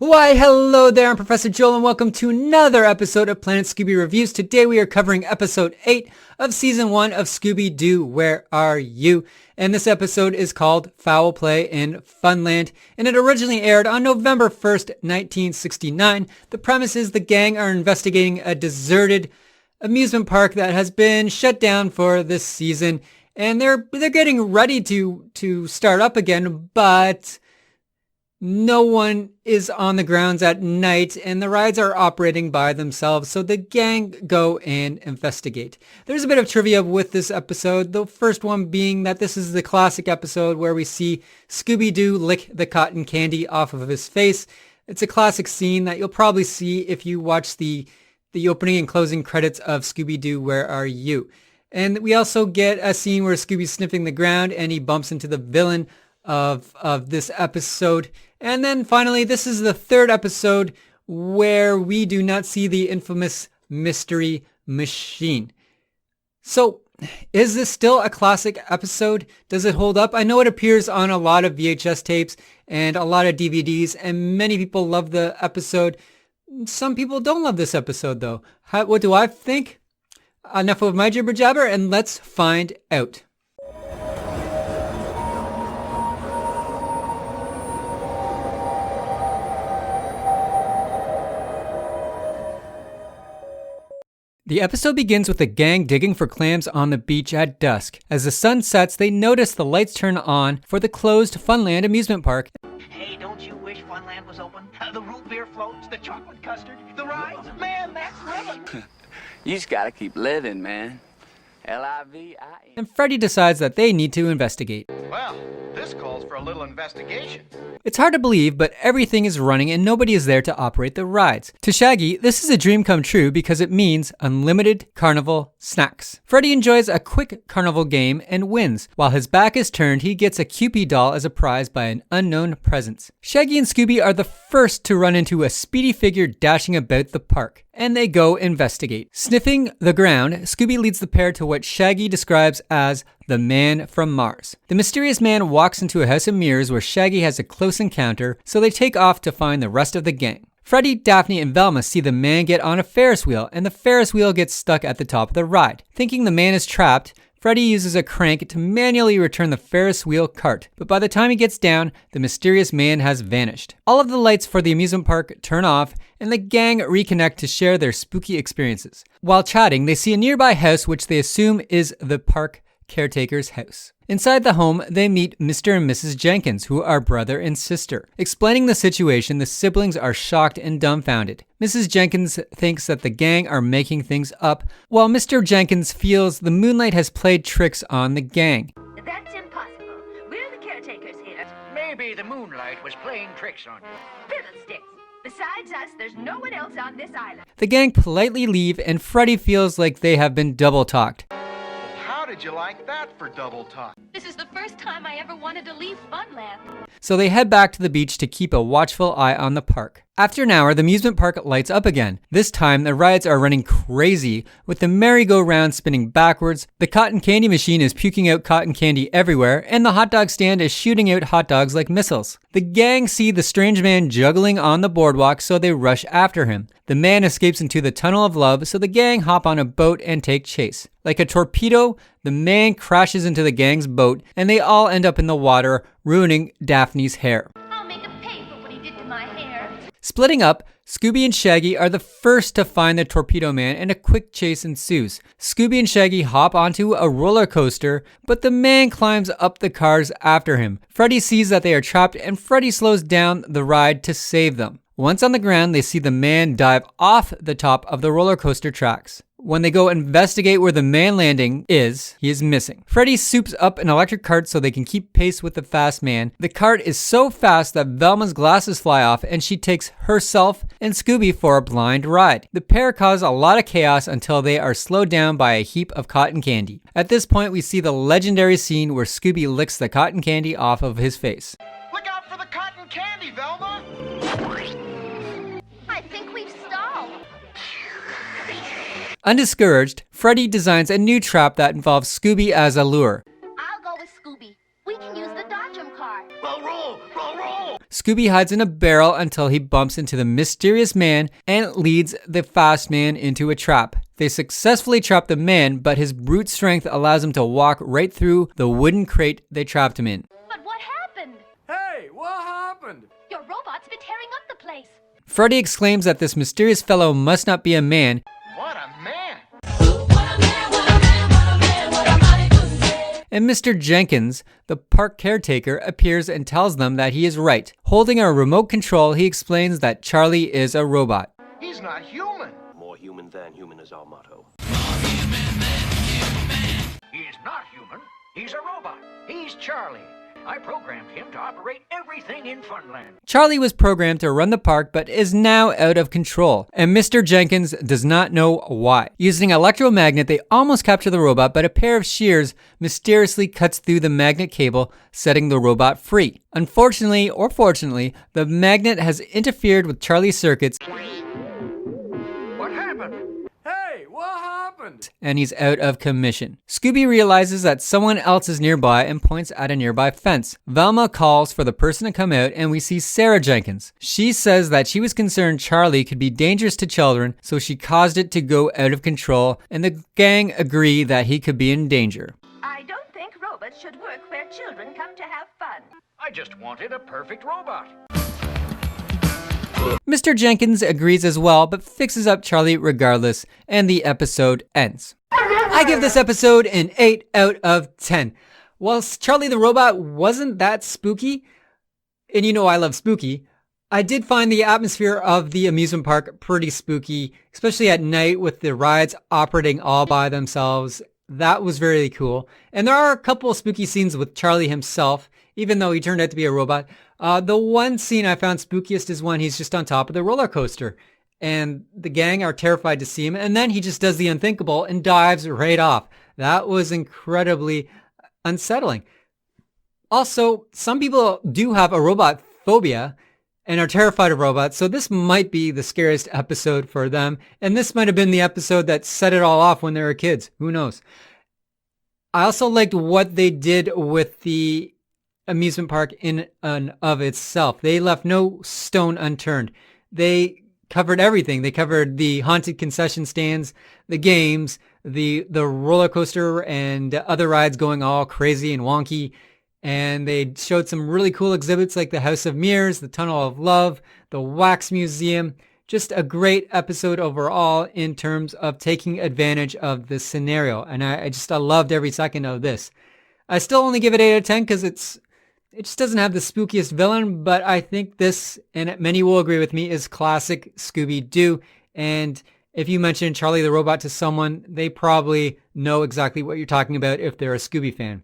Why, hello there, I'm Professor Joel, and welcome to another episode of Planet Scooby Reviews. Today we are covering episode 8 of season 1 of Scooby-Doo, Where Are You? And this episode is called Foul Play in Funland, and it originally aired on November 1st, 1969. The premise is the gang are investigating a deserted amusement park that has been shut down for this season, and they're getting ready to start up again, but no one is on the grounds at night and the rides are operating by themselves, so the gang go and investigate. There's a bit of trivia with this episode, the first one being that this is the classic episode where we see Scooby-Doo lick the cotton candy off of his face. It's a classic scene that you'll probably see if you watch the opening and closing credits of Scooby-Doo, Where Are You? And we also get a scene where Scooby's sniffing the ground and he bumps into the villain of this episode. And then finally, this is the third episode where we do not see the infamous mystery machine. So, is this still a classic episode? Does it hold up? I know it appears on a lot of VHS tapes and a lot of DVDs, and many people love the episode. Some people don't love this episode, though. What do I think? Enough of my jibber jabber, and let's find out. The episode begins with the gang digging for clams on the beach at dusk. As the sun sets, they notice the lights turn on for the closed Funland amusement park. Hey, don't you wish Funland was open? The root beer floats, the chocolate custard, the rides. Man, that's heaven. You just gotta keep living, man. L-I-V-I-N. And Freddy decides that they need to investigate. Well, this calls for a little investigation. It's hard to believe, but everything is running and nobody is there to operate the rides. To Shaggy, this is a dream come true because it means unlimited carnival snacks. Freddy enjoys a quick carnival game and wins. While his back is turned, he gets a Cupid doll as a prize by an unknown presence. Shaggy and Scooby are the first to run into a speedy figure dashing about the park, and they go investigate. Sniffing the ground, Scooby leads the pair to what Shaggy describes as the man from Mars. The mysterious man walks into a house of mirrors where Shaggy has a close encounter, so they take off to find the rest of the gang. Freddy, Daphne, and Velma see the man get on a Ferris wheel, and the Ferris wheel gets stuck at the top of the ride. Thinking the man is trapped, Freddy uses a crank to manually return the Ferris wheel cart, but by the time he gets down, the mysterious man has vanished. All of the lights for the amusement park turn off, and the gang reconnect to share their spooky experiences. While chatting, they see a nearby house which they assume is the park caretaker's house. Inside the home, they meet Mr. and Mrs. Jenkins, who are brother and sister. Explaining the situation, the siblings are shocked and dumbfounded. Mrs. Jenkins thinks that the gang are making things up, while Mr. Jenkins feels the moonlight has played tricks on the gang. That's impossible. We're the caretakers here. Maybe the moonlight was playing tricks on you. Fiddlesticks. Besides us, there's no one else on this island. The gang politely leave, and Freddy feels like they have been double-talked. How did you like that for double talk? This is the first time I ever wanted to leave Funland. So they head back to the beach to keep a watchful eye on the park. After an hour, the amusement park lights up again. This time, the rides are running crazy, with the merry-go-round spinning backwards, the cotton candy machine is puking out cotton candy everywhere, and the hot dog stand is shooting out hot dogs like missiles. The gang see the strange man juggling on the boardwalk, so they rush after him. The man escapes into the tunnel of love, so the gang hop on a boat and take chase. Like a torpedo, the man crashes into the gang's boat, and they all end up in the water, ruining Daphne's hair. I'll make him pay for what he did to my hair. Splitting up, Scooby and Shaggy are the first to find the torpedo man, and a quick chase ensues. Scooby and Shaggy hop onto a roller coaster, but the man climbs up the cars after him. Freddy sees that they are trapped, and Freddy slows down the ride to save them. Once on the ground, they see the man dive off the top of the roller coaster tracks. When they go investigate where the man landing is, he is missing. Freddy soups up an electric cart so they can keep pace with the fast man. The cart is so fast that Velma's glasses fly off and she takes herself and Scooby for a blind ride. The pair cause a lot of chaos until they are slowed down by a heap of cotton candy. At this point, we see the legendary scene where Scooby licks the cotton candy off of his face. Look out for the cotton candy, Velma! I think we've stalled. Undiscouraged, Freddy designs a new trap that involves Scooby as a lure. I'll go with Scooby. We can use the Dodgem car. Roll, roll, roll, roll. Scooby hides in a barrel until he bumps into the mysterious man and leads the fast man into a trap. They successfully trap the man, but his brute strength allows him to walk right through the wooden crate they trapped him in. But what happened? Hey, what happened? Your robot's been tearing up the place. Freddy exclaims that this mysterious fellow must not be a man, What a man! and Mr. Jenkins, the park caretaker, appears and tells them that he is right. Holding a remote control, he explains that Charlie is a robot. He's not human. More human than human is our motto. He's not human. He's a robot. He's Charlie. I programmed him to operate everything in Funland. Charlie was programmed to run the park but is now out of control, and Mr. Jenkins does not know why. Using an electromagnet, they almost capture the robot, but a pair of shears mysteriously cuts through the magnet cable, setting the robot free. Unfortunately, or fortunately, the magnet has interfered with Charlie's circuits, What happened? Hey, what happened? and he's out of commission. Scooby realizes that someone else is nearby and points at a nearby fence. Velma calls for the person to come out, and we see Sarah Jenkins. She says that she was concerned Charlie could be dangerous to children, so she caused it to go out of control, and the gang agree that he could be in danger. I don't think robots should work where children come to have fun. I just wanted a perfect robot. Mr. Jenkins agrees as well, but fixes up Charlie regardless, and the episode ends. I give this episode an 8 out of 10. Whilst Charlie the Robot wasn't that spooky, and you know I love spooky, I did find the atmosphere of the amusement park pretty spooky, especially at night with the rides operating all by themselves. That was very cool. And there are a couple of spooky scenes with Charlie himself, even though he turned out to be a robot. The one scene I found spookiest is when he's just on top of the roller coaster and the gang are terrified to see him, and then he just does the unthinkable and dives right off. That was incredibly unsettling. Also, some people do have a robot phobia and are terrified of robots, so this might be the scariest episode for them, and this might have been the episode that set it all off when they were kids. Who knows? I also liked what they did with the amusement park in and of itself. They left no stone unturned. They covered everything. They covered the haunted concession stands, the games, the roller coaster, and other rides going all crazy and wonky. And they showed some really cool exhibits like the House of Mirrors, the Tunnel of Love, the Wax Museum. Just a great episode overall in terms of taking advantage of this scenario. And I loved every second of this. I still only give it 8 out of 10 because it just doesn't have the spookiest villain, but I think this, and many will agree with me, is classic Scooby-Doo. And if you mention Charlie the Robot to someone, they probably know exactly what you're talking about if they're a Scooby fan.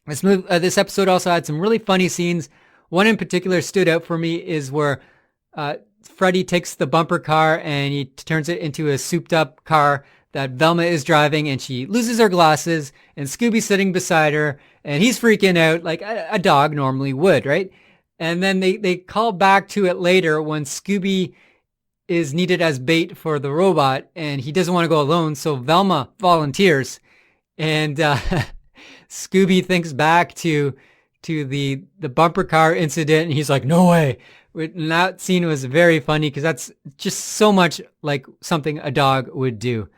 This episode also had some really funny scenes. One in particular stood out for me is where Freddy takes the bumper car and he turns it into a souped up car that Velma is driving, and she loses her glasses, and Scooby's sitting beside her, and he's freaking out like a dog normally would, right? And then they call back to it later when Scooby is needed as bait for the robot, and he doesn't want to go alone, so Velma volunteers, and Scooby thinks back to the bumper car incident, and he's like, no way. And that scene was very funny because that's just so much like something a dog would do.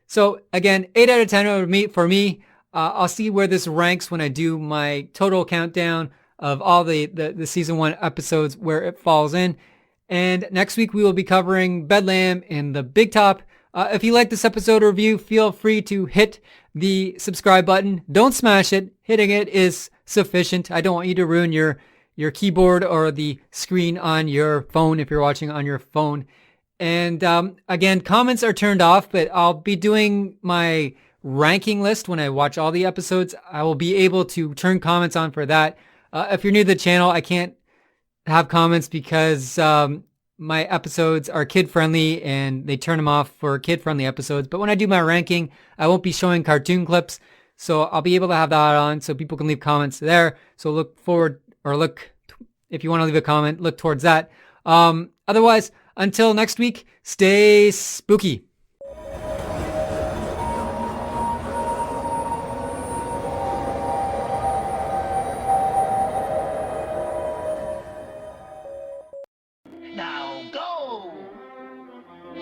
So again, 8 out of 10 for me. I'll see where this ranks when I do my total countdown of all the season 1 episodes where it falls in. And next week we will be covering Bedlam and the Big Top. If you like this episode review, feel free to hit the subscribe button. Don't smash it. Hitting it is sufficient. I don't want you to ruin your keyboard or the screen on your phone if you're watching on your phone. And again, comments are turned off, but I'll be doing my ranking list when I watch all the episodes. I will be able to turn comments on for that. If you're new to the channel, I can't have comments because my episodes are kid-friendly and they turn them off for kid-friendly episodes. But when I do my ranking, I won't be showing cartoon clips. So I'll be able to have that on so people can leave comments there. So if you want to leave a comment, look towards that. Otherwise, until next week, stay spooky.